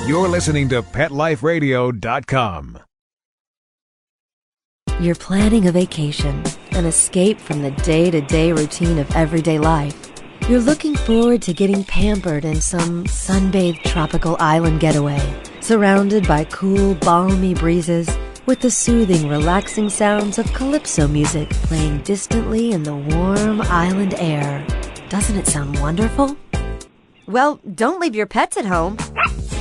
You're listening to PetLifeRadio.com. You're planning a vacation, an escape from the day-to-day routine of everyday life. You're looking forward to getting pampered in some sunbathed tropical island getaway, surrounded by cool, balmy breezes with the soothing, relaxing sounds of calypso music playing distantly in the warm island air. Doesn't it sound wonderful? Well, don't leave your pets at home.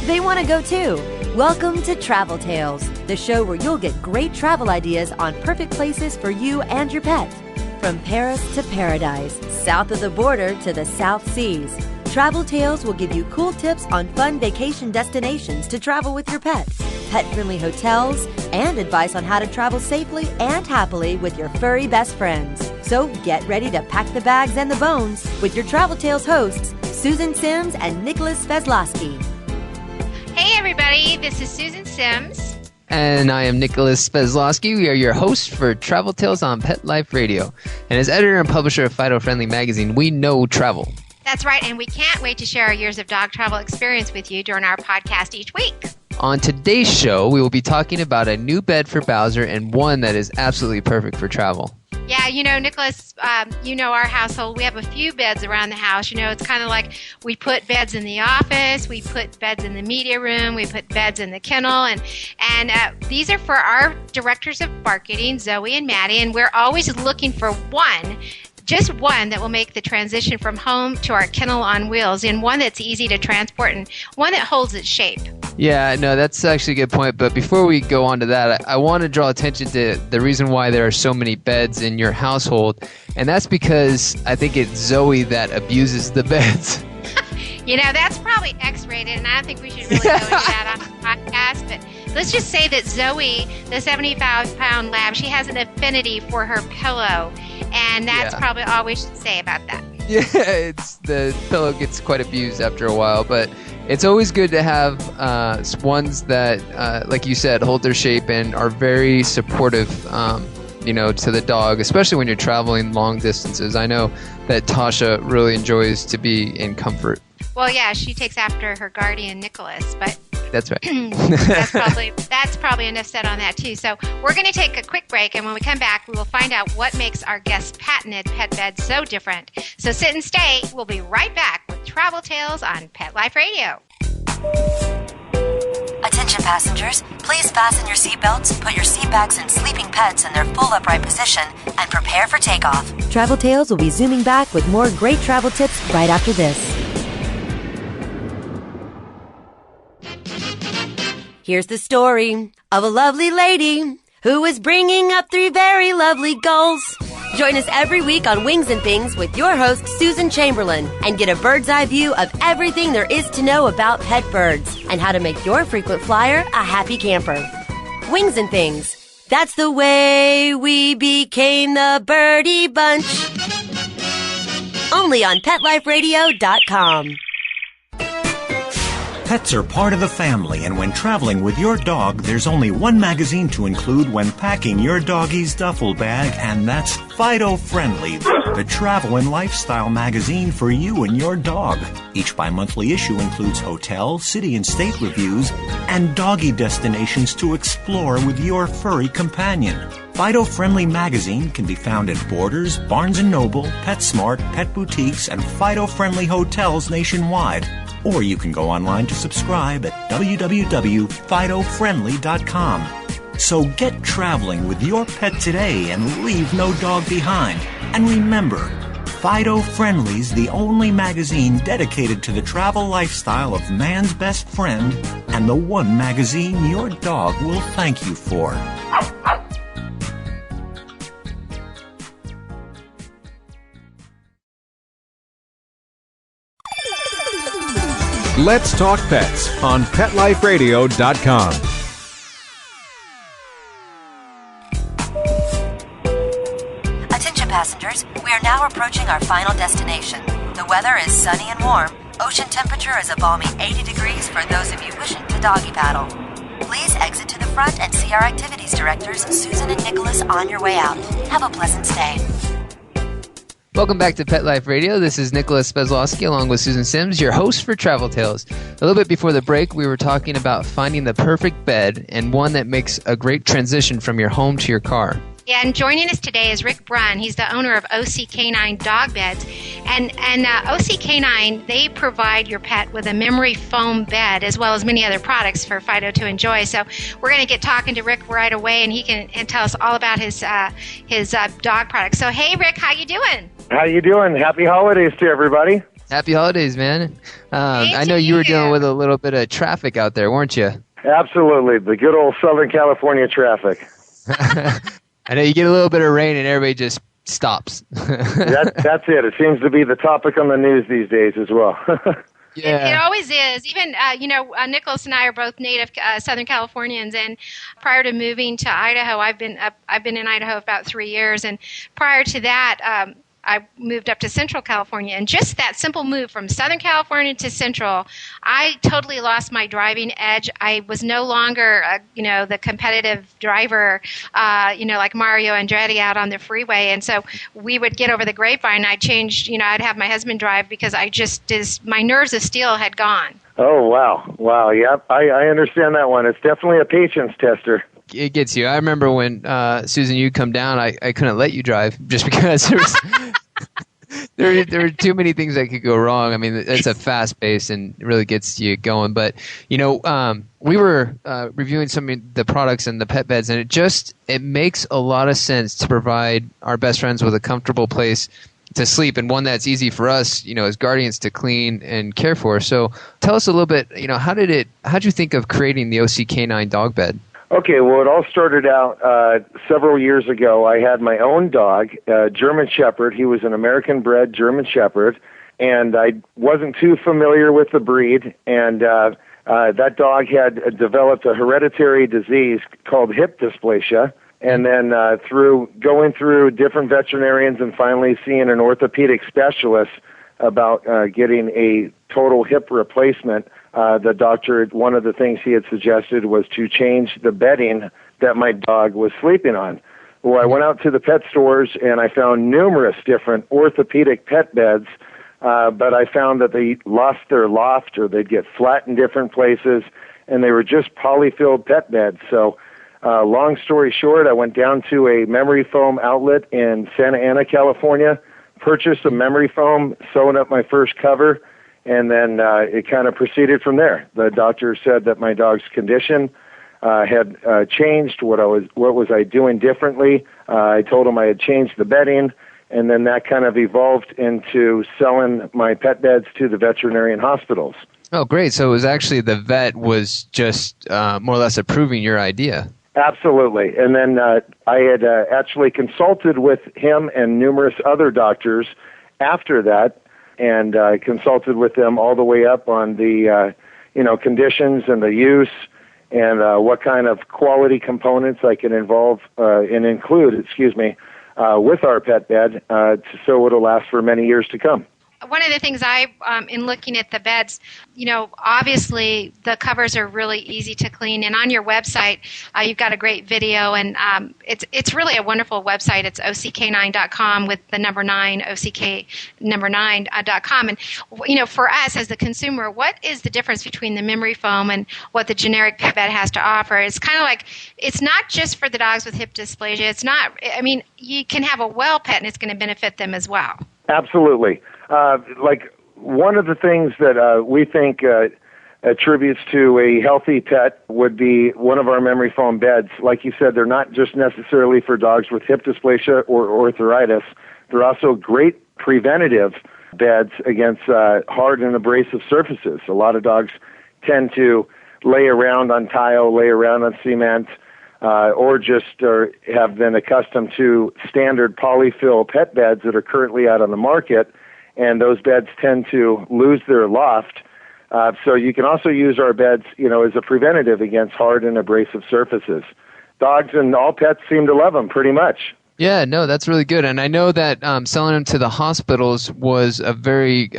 They want to go too. Welcome to Travel Tales, the show where you'll get great travel ideas on perfect places for you and your pet. From Paris to paradise, south of the border to the South Seas, Travel Tales will give you cool tips on fun vacation destinations to travel with your pet, pet-friendly hotels, and advice on how to travel safely and happily with your furry best friends. So get ready to pack the bags and the bones with your Travel Tales hosts, Susan Sims and Nicholas Sveslosky. Hey everybody, this is Susan Sims. And I am Nicholas Sveslosky. We are your hosts for Travel Tales on Pet Life Radio. And as editor and publisher of Fido Friendly Magazine, we know travel. That's right, and we can't wait to share our years of dog travel experience with you during our podcast each week. On today's show, we will be talking about a new bed for Bowser and one that is absolutely perfect for travel. Yeah, you know, Nicholas, you know our household. We have a few beds around the house. You know, it's kind of like we put beds in the office, we put beds in the media room, we put beds in the kennel, and these are for our directors of marketing, Zoe and Maddie, and we're always looking for one. Just one that will make the transition from home to our kennel on wheels, and one that's easy to transport and one that holds its shape. Yeah, no, that's actually a good point. But before we go on to that, I want to draw attention to the reason why there are so many beds in your household. And that's because I think it's Zoe that abuses the beds. You know, that's probably X-rated, and I don't think we should really go into that on the podcast. But let's just say that Zoe, the 75-pound lab, she has an affinity for her pillow. And that's probably all we should say about that. Yeah, the pillow gets quite abused after a while, but it's always good to have ones that, like you said, hold their shape and are very supportive, to the dog, especially when you're traveling long distances. I know that Tasha really enjoys to be in comfort. Well, yeah, she takes after her guardian, Nicholas, but that's right. that's probably enough said on that, too. So we're going to take a quick break, and when we come back, we will find out what makes our guest's patented pet bed so different. So sit and stay. We'll be right back with Travel Tales on Pet Life Radio. Attention passengers, please fasten your seatbelts, put your seat bags and sleeping pets in their full upright position, and prepare for takeoff. Travel Tales will be zooming back with more great travel tips right after this. Here's the story of a lovely lady who is bringing up 3 very lovely goals. Join us every week on Wings and Things with your host, Susan Chamberlain, and get a bird's eye view of everything there is to know about pet birds and how to make your frequent flyer a happy camper. Wings and Things. That's the way we became the Birdie Bunch. Only on PetLifeRadio.com. Pets are part of the family, and when traveling with your dog, there's only one magazine to include when packing your doggie's duffel bag, and that's Fido Friendly, the travel and lifestyle magazine for you and your dog. Each bi-monthly issue includes hotel, city, and state reviews, and doggy destinations to explore with your furry companion. Fido Friendly magazine can be found at Borders, Barnes & Noble, PetSmart, pet boutiques, and Fido Friendly hotels nationwide. Or you can go online to subscribe at www.fidofriendly.com. So get traveling with your pet today and leave no dog behind. And remember, Fido Friendly's the only magazine dedicated to the travel lifestyle of man's best friend, and the one magazine your dog will thank you for. Let's Talk Pets on PetLifeRadio.com. Attention passengers, we are now approaching our final destination. The weather is sunny and warm. Ocean temperature is a balmy 80 degrees for those of you wishing to doggy paddle. Please exit to the front and see our activities directors, Susan and Nicholas, on your way out. Have a pleasant stay. Welcome back to Pet Life Radio. This is Nicholas Sveslosky along with Susan Sims, your host for Travel Tales. A little bit before the break, we were talking about finding the perfect bed and one that makes a great transition from your home to your car. Yeah, and joining us today is Rick Brun. He's the owner of OC Canine Dog Beds. And OC Canine, they provide your pet with a memory foam bed as well as many other products for Fido to enjoy. So we're going to get talking to Rick right away, and he can tell us all about his dog products. So, hey, Rick, how you doing? How you doing? Happy holidays to everybody. Happy holidays, man. I know you were dealing with a little bit of traffic out there, weren't you? Absolutely. The good old Southern California traffic. I know you get a little bit of rain and everybody just stops. That's it. It seems to be the topic on the news these days as well. Yeah. It always is. Even, Nicholas and I are both native Southern Californians, and prior to moving to Idaho, I've been in Idaho about 3 years, and prior to that, I moved up to Central California, and just that simple move from Southern California to Central, I totally lost my driving edge. I was no longer, the competitive driver, like Mario Andretti out on the freeway. And so we would get over the grapevine. I'd change, I'd have my husband drive because my nerves of steel had gone. Oh, wow. Yep. I understand that one. It's definitely a patience tester. It gets you. I remember when, Susan, you come down, I couldn't let you drive just because there were too many things that could go wrong. I mean, it's a fast pace and it really gets you going. But, we were reviewing some of the products and the pet beds, and it makes a lot of sense to provide our best friends with a comfortable place to sleep, and one that's easy for us, as guardians to clean and care for. So tell us a little bit, how'd you think of creating the OC Canine dog bed? Okay, well, it all started out several years ago. I had my own dog, German Shepherd. He was an American-bred German Shepherd, and I wasn't too familiar with the breed, and that dog had developed a hereditary disease called hip dysplasia, and then through going through different veterinarians and finally seeing an orthopedic specialist about getting a total hip replacement, the doctor, one of the things he had suggested was to change the bedding that my dog was sleeping on. Well, I went out to the pet stores and I found numerous different orthopedic pet beds, but I found that they lost their loft or they'd get flat in different places, and they were just polyfilled pet beds. So long story short, I went down to a memory foam outlet in Santa Ana, California, purchased a memory foam, sewn up my first cover, and then it kind of proceeded from there. The doctor said that my dog's condition had changed. What was I doing differently? I told him I had changed the bedding, and then that kind of evolved into selling my pet beds to the veterinarian hospitals. Oh, great. So it was actually the vet was just more or less approving your idea. Absolutely. And then I had actually consulted with him and numerous other doctors after that, and I consulted with them all the way up on the, conditions and the use and what kind of quality components I can include, with our pet bed, so it'll last for many years to come. One of the things in looking at the beds, obviously the covers are really easy to clean. And on your website, you've got a great video, and it's really a wonderful website. It's OCK9.com with the number 9, OCK9.com. And, for us as the consumer, what is the difference between the memory foam and what the generic pet bed has to offer? It's kind of like, it's not just for the dogs with hip dysplasia. It's not, you can have a well pet and it's going to benefit them as well. Absolutely. One of the things that we think attributes to a healthy pet would be one of our memory foam beds. Like you said, they're not just necessarily for dogs with hip dysplasia or arthritis. They're also great preventative beds against hard and abrasive surfaces. A lot of dogs tend to lay around on tile, lay around on cement, or just have been accustomed to standard polyfill pet beds that are currently out on the market, and those beds tend to lose their loft. So you can also use our beds, as a preventative against hard and abrasive surfaces. Dogs and all pets seem to love them pretty much. Yeah, no, that's really good. And I know that selling them to the hospitals was a very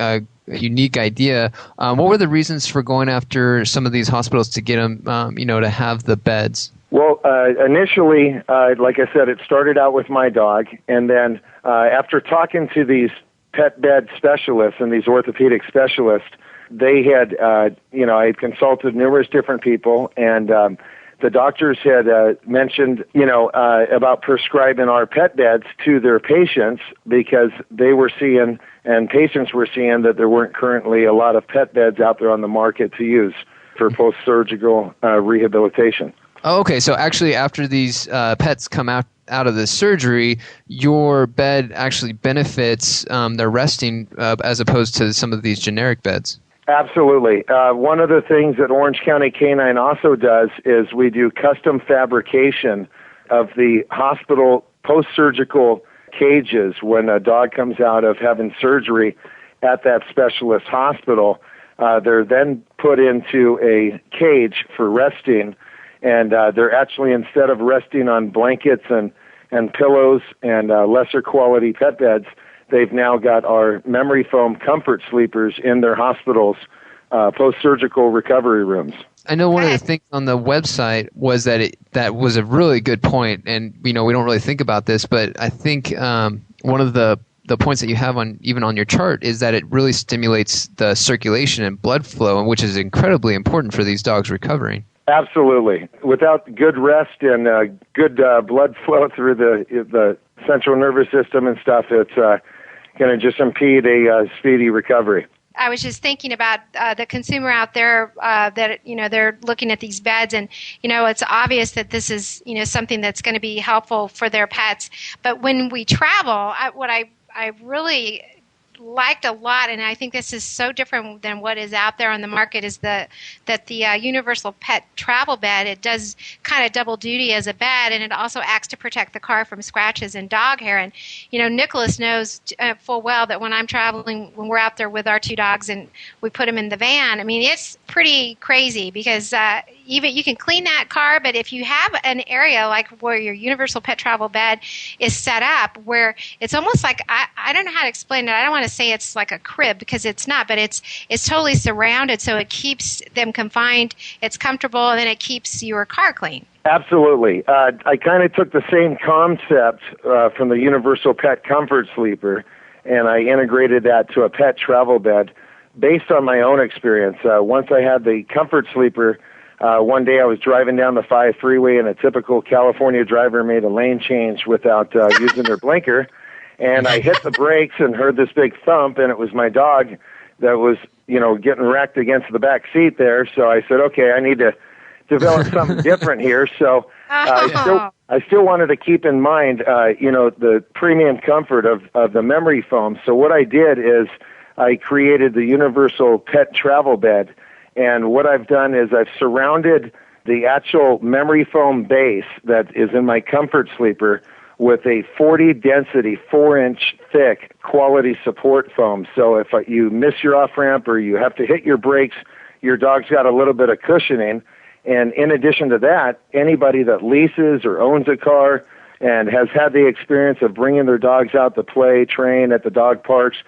unique idea. What were the reasons for going after some of these hospitals to get them, to have the beds? Well, initially, like I said, it started out with my dog, and then after talking to these pet bed specialists and these orthopedic specialists, they had, I had consulted numerous different people, and the doctors had mentioned, about prescribing our pet beds to their patients because they were seeing, and patients were seeing, that there weren't currently a lot of pet beds out there on the market to use for post-surgical rehabilitation. Oh, okay. So actually, after these pets come out of the surgery, your bed actually benefits their resting as opposed to some of these generic beds. Absolutely. One of the things that Orange County Canine also does is we do custom fabrication of the hospital post-surgical cages when a dog comes out of having surgery at that specialist hospital. They're then put into a cage for resting, and they're actually, instead of resting on blankets and pillows and lesser quality pet beds, they've now got our memory foam comfort sleepers in their hospitals' post-surgical recovery rooms. I know one of the things on the website was that that was a really good point, and we don't really think about this, but I think one of the points that you have even on your chart is that it really stimulates the circulation and blood flow, which is incredibly important for these dogs recovering. Absolutely. Without good rest and good blood flow through the central nervous system and stuff, it's going to just impede a speedy recovery. I was just thinking about the consumer out there that they're looking at these beds, and it's obvious that this is something that's going to be helpful for their pets. But when we travel, what I really liked a lot, and I think this is so different than what is out there on the market, is that the universal pet travel bed, it does kind of double duty as a bed, and it also acts to protect the car from scratches and dog hair. And Nicholas knows full well that when I'm traveling, when we're out there with our two dogs and we put them in the van, I mean, it's pretty crazy because even you can clean that car, but if you have an area like where your universal pet travel bed is set up, where it's almost like, I don't know how to explain it. I don't want to say it's like a crib because it's not, but it's totally surrounded, so it keeps them confined, it's comfortable, and then it keeps your car clean. Absolutely. I kind of took the same concept from the Universal Pet Comfort Sleeper, and I integrated that to a pet travel bed based on my own experience. Once I had the Comfort Sleeper, one day I was driving down the 5 freeway, and a typical California driver made a lane change without using their blinker, and I hit the brakes and heard this big thump, and it was my dog that was, getting wrecked against the back seat there. So I said, okay, I need to develop something different here. So I still wanted to keep in mind, the premium comfort of the memory foam. So what I did is I created the Universal Pet Travel Bed, and what I've done is I've surrounded the actual memory foam base that is in my Comfort Sleeper with a 40 density, 4-inch thick quality support foam. So if you miss your off-ramp or you have to hit your brakes, your dog's got a little bit of cushioning. And in addition to that, anybody that leases or owns a car and has had the experience of bringing their dogs out to play, train at the dog parks,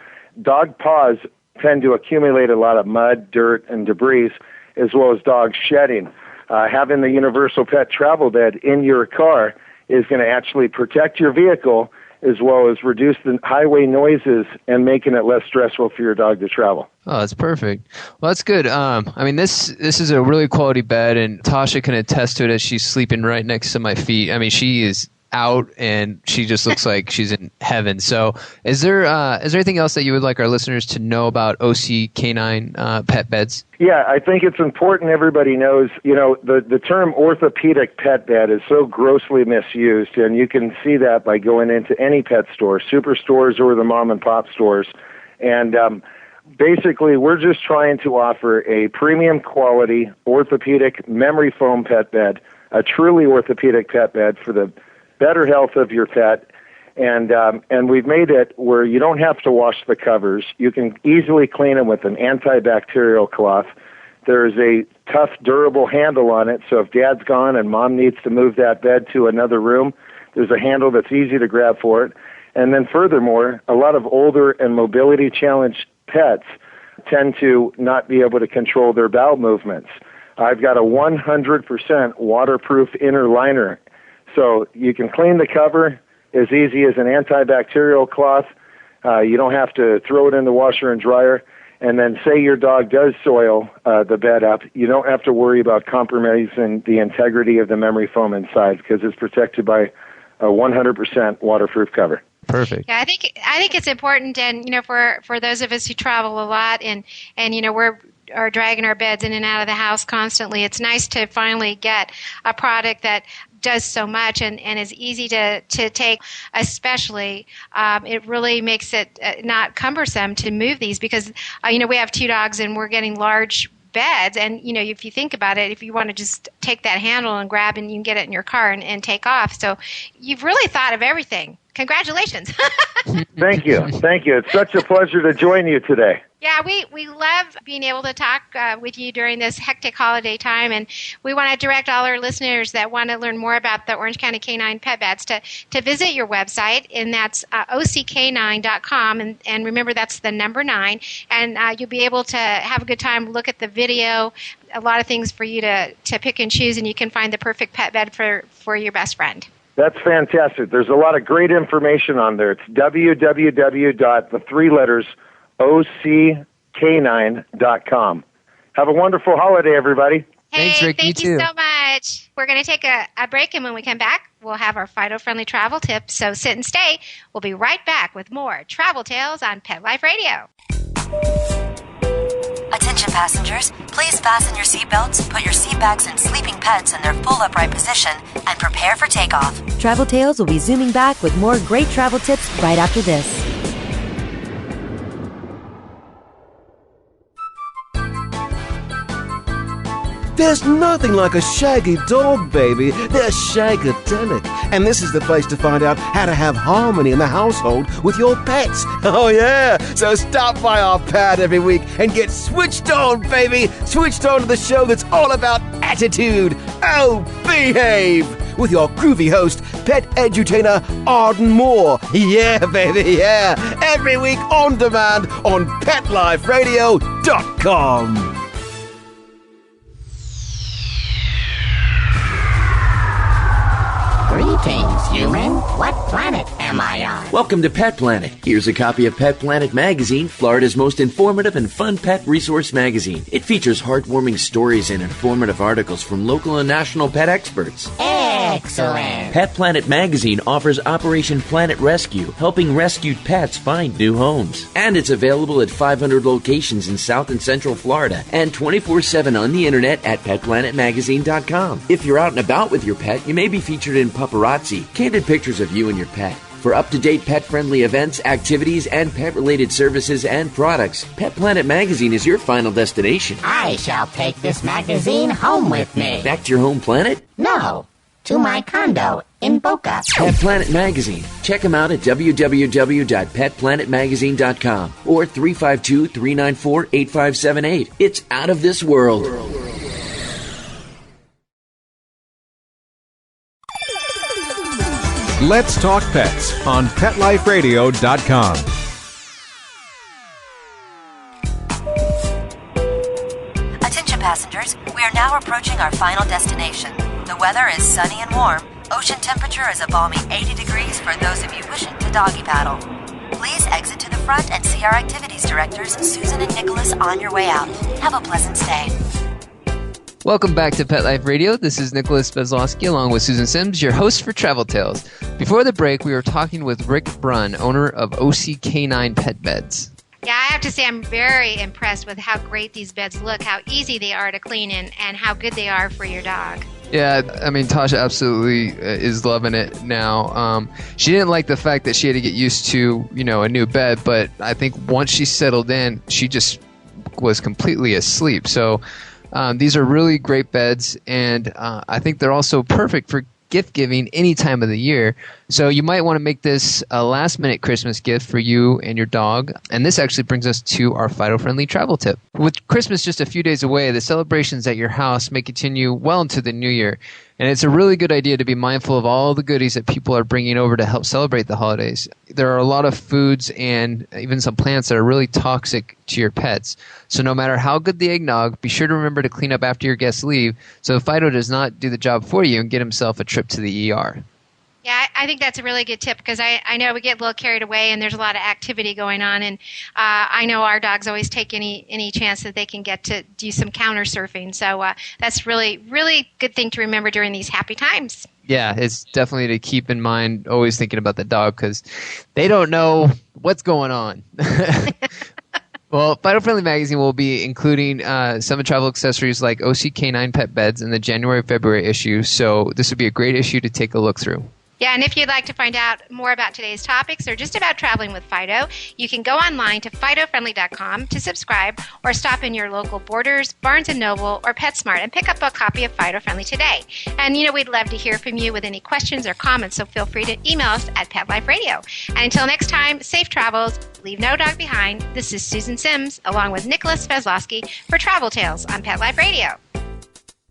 dog paws tend to accumulate a lot of mud, dirt, and debris, as well as dog shedding. Having the Universal Pet Travel Bed in your car is going to actually protect your vehicle as well as reduce the highway noises and making it less stressful for your dog to travel. Oh, that's perfect. Well, that's good. This is a really quality bed, and Tasha can attest to it as she's sleeping right next to my feet. I mean, she is out, and she just looks like she's in heaven. So is there anything else that you would like our listeners to know about OC Canine pet beds? Yeah, I think it's important everybody knows, the term orthopedic pet bed is so grossly misused, and you can see that by going into any pet store, superstores or the mom and pop stores. And basically, we're just trying to offer a premium quality orthopedic memory foam pet bed, a truly orthopedic pet bed for the better health of your pet, and we've made it where you don't have to wash the covers. You can easily clean them with an antibacterial cloth. There's a tough, durable handle on it, so if dad's gone and mom needs to move that bed to another room, there's a handle that's easy to grab for it. And then furthermore, a lot of older and mobility-challenged pets tend to not be able to control their bowel movements. I've got a 100% waterproof inner liner. So you can clean the cover as easy as an antibacterial cloth. You don't have to throw it in the washer and dryer. And then say your dog does soil the bed up, you don't have to worry about compromising the integrity of the memory foam inside because it's protected by a 100% waterproof cover. Perfect. Yeah, I think it's important, and for those of us who travel a lot, and we're are dragging our beds in and out of the house constantly. It's nice to finally get a product that does so much and is easy to take, especially it really makes it not cumbersome to move these because, we have 2 dogs and we're getting large beds. And, if you think about it, if you want to just take that handle and grab and you can get it in your car and take off. So you've really thought of everything. Congratulations. Thank you. It's such a pleasure to join you today. Yeah, we love being able to talk with you during this hectic holiday time, and we want to direct all our listeners that want to learn more about the Orange County Canine Pet Beds to visit your website, and that's ock9.com, and remember that's the number 9, and you'll be able to have a good time, look at the video, a lot of things for you to pick and choose, and you can find the perfect pet bed for your best friend. That's fantastic. There's a lot of great information on there. It's www.OCK9.com. Have a wonderful holiday, everybody. Hey, thanks, Rick. thank You you too. so much. We're going to take a break, and when we come back, we'll have our Fido-friendly travel tips. So sit and stay. We'll be right back with more Travel Tales on Pet Life Radio. Attention passengers, please fasten your seatbelts, put your seat backs and sleeping pets in their full upright position, and prepare for takeoff. Travel Tales will be zooming back with more great travel tips right after this. There's nothing like a shaggy dog, baby. They're shagadelic. And this is the place to find out how to have harmony in the household with your pets. Oh, yeah. So stop by our pad every week and get switched on, baby. Switched on to the show that's all about attitude. Oh, behave. With your groovy host, pet edutainer Arden Moore. Yeah, baby, yeah. Every week on demand on PetLifeRadio.com. Greetings, human. What planet am I on? Welcome to Pet Planet. Here's a copy of Pet Planet Magazine, Florida's most informative and fun pet resource magazine. It features heartwarming stories and informative articles from local and national pet experts. Excellent. Pet Planet Magazine offers Operation Planet Rescue, helping rescued pets find new homes. And it's available at 500 locations in South and Central Florida and 24/7 on the internet at PetPlanetMagazine.com. If you're out and about with your pet, you may be featured in paparazzi, candid pictures of you and your pet. For up-to-date pet-friendly events, activities, and pet-related services and products, Pet Planet Magazine is your final destination. I shall take this magazine home with me. Back to your home planet? No, to my condo in Boca. Pet Planet Magazine. Check them out at www.petplanetmagazine.com or 352-394-8578. It's out of this world. Let's Talk Pets on PetLifeRadio.com. Attention passengers, we are now approaching our final destination. The weather is sunny and warm. Ocean temperature is a balmy 80 degrees for those of you wishing to doggy paddle. Please exit to the front and see our activities directors, Susan and Nicholas, on your way out. Have a pleasant stay. Welcome back to Pet Life Radio. This is Nicholas Sveslosky along with Susan Sims, your host for Travel Tales. Before the break, we were talking with Rick Brun, owner of OCK9 Pet Beds. Yeah, I have to say I'm very impressed with how great these beds look, how easy they are to clean, and how good they are for your dog. Yeah, I mean, Tasha absolutely is loving it now. She didn't like the fact that she had to get used to, a new bed, but I think once she settled in, she just was completely asleep. So these are really great beds, and I think they're also perfect for gift giving any time of the year. So you might want to make this a last-minute Christmas gift for you and your dog. And this actually brings us to our Fido-friendly travel tip. With Christmas just a few days away, the celebrations at your house may continue well into the new year. And it's a really good idea to be mindful of all the goodies that people are bringing over to help celebrate the holidays. There are a lot of foods and even some plants that are really toxic to your pets. So no matter how good the eggnog, be sure to remember to clean up after your guests leave so Fido does not do the job for you and get himself a trip to the ER. Yeah, I think that's a really good tip because I know we get a little carried away and there's a lot of activity going on. And I know our dogs always take any chance that they can get to do some counter surfing. So that's really, really good thing to remember during these happy times. Yeah, it's definitely to keep in mind, always thinking about the dog because they don't know what's going on. Well, Fido Friendly Magazine will be including some travel accessories like OC Canine pet beds in the January-February issue. So this would be a great issue to take a look through. Yeah, and if you'd like to find out more about today's topics or just about traveling with Fido, you can go online to FidoFriendly.com to subscribe or stop in your local Borders, Barnes & Noble, or PetSmart and pick up a copy of Fido Friendly today. And, we'd love to hear from you with any questions or comments, so feel free to email us at Pet Life Radio. And until next time, safe travels, leave no dog behind. This is Susan Sims, along with Nicholas Sveslosky for Travel Tales on Pet Life Radio.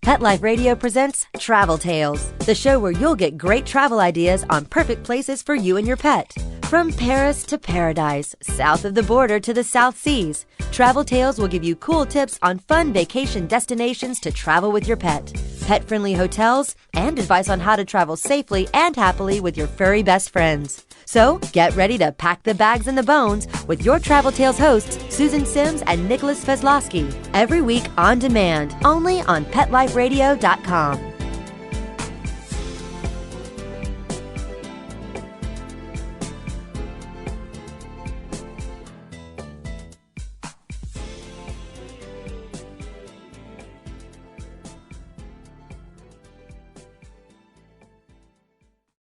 Pet Life Radio presents Travel Tales, the show where you'll get great travel ideas on perfect places for you and your pet. From Paris to paradise, south of the border to the South Seas, Travel Tales will give you cool tips on fun vacation destinations to travel with your pet, pet-friendly hotels, and advice on how to travel safely and happily with your furry best friends. So, get ready to pack the bags and the bones with your Travel Tales hosts, Susan Sims and Nicholas Sveslosky, every week on demand, only on PetLifeRadio.com.